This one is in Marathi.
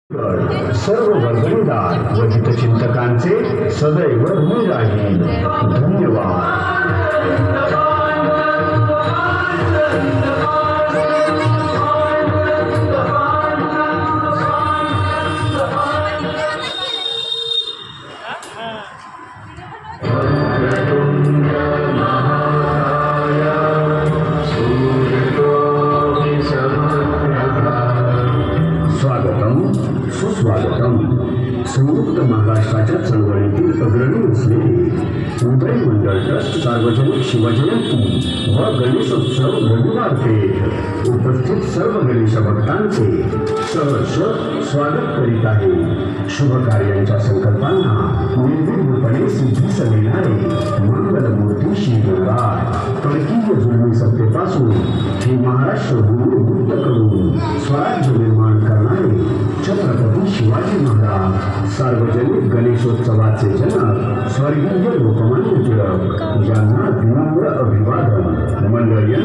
सर्व वर्गणीदार व हितचिंतकांचे सदैव ऋणी राहील. धन्यवाद. सुस्वागतम. संयुक्त महाराष्ट्राच्या चळवळीतील अग्रणी असलेले उदय मंडळ ट्रस्ट सार्वजनिक शिवजयंती व गणेशोत्सव रविवार पेठ उपस्थित सर्व गणेश भक्तांचे सहर्ष स्वागत करीत आहे. शुभ कार्यांच्या संकल्पांना निर्विघ्नपणे सिद्धीस नेणारे मंगलमूर्ती श्री गणराज परकीय जुलमी सत्तेपासून हे महाराष्ट्र भूमी मुक्त करून स्वराज्य निर्माण करणारे छत्रपती शिवाजी महाराज सार्वजनिक गणेशोत्सवाचे जनक